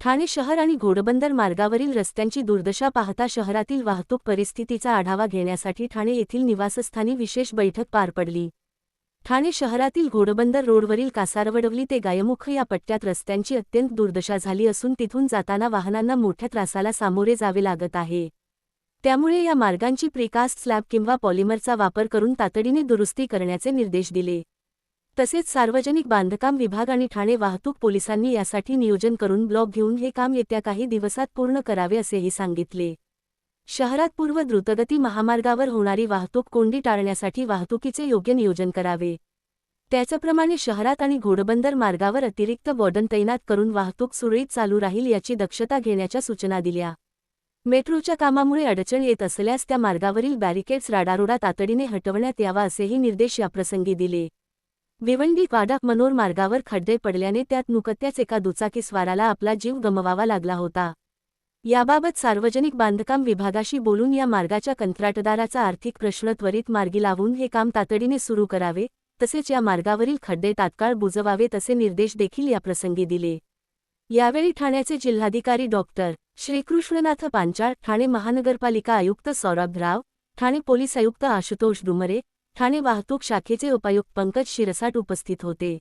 ठाणे शहर आणि घोडबंदर मार्गावरील रस्त्यांची दुर्दशा पाहता शहरातील वाहतूक परिस्थितीचा आढावा घेण्यासाठी ठाणे येथील निवासस्थानी विशेष बैठक पार पडली। ठाणे शहरातील घोडबंदर रोडवरील कासारवडवली ते गायमुख या पट्ट्यात रस्त्यांची अत्यंत दुर्दशा झाली असून तिथून जाताना वाहनांना मोठ्या त्रासाला सामोरे जावे लागत आहे। त्यामुळे या मार्गांची प्रीकास्ट स्लॅब किंवा पॉलिमरचा वापर करून तातडीने दुरुस्ती करण्याचे निर्देश दिले। तसेच सार्वजनिक बांधकाम विभाग आणि ठाणे वाहतूक पोलिसांनी यासाठी नियोजन करून ब्लॉक घेऊन हे काम येत्या काही दिवसात पूर्ण करावे असेही सांगितले। शहरात पूर्व द्रुतगती महामार्गावर होणारी वाहतूक कोंडी टाळण्यासाठी वाहतुकीचे योग्य नियोजन करावे। त्याचप्रमाणे शहरात आणि घोडबंदर मार्गावर अतिरिक्त वॉर्डन तैनात करून वाहतूक सुरळीत चालू राहील याची दक्षता घेण्याच्या सूचना दिल्या। मेट्रोच्या कामामुळे अडचण येत असल्यास त्या मार्गावरील बॅरिकेड्स राडारोडा तातडीने हटवण्यात यावा असेही निर्देश याप्रसंगी दिले। भिवंडी वाडा मनोर मार्गावर खड्डे पडल्याने त्यात नुकत्याच एका दुचाकीस्वाराला आपला जीव गमवावा लागला होता। याबाबत सार्वजनिक बांधकाम विभागाशी बोलून या मार्गाच्या कंत्राटदाराचा आर्थिक प्रश्न त्वरित मार्गी लावून हे काम तातडीने सुरू करावे, तसेच या मार्गावरील खड्डे तात्काळ बुजवावेत असे निर्देश देखील याप्रसंगी दिले। यावेळी ठाण्याचे जिल्हाधिकारी डॉक्टर श्रीकृष्णनाथ पांचाळ, ठाणे महानगरपालिका आयुक्त सौरभ राव, ठाणे पोलीस आयुक्त आशुतोष डुमरे, ठाणे वाहतूक शाखेचे उपायुक्त पंकज शिरसाट उपस्थित होते।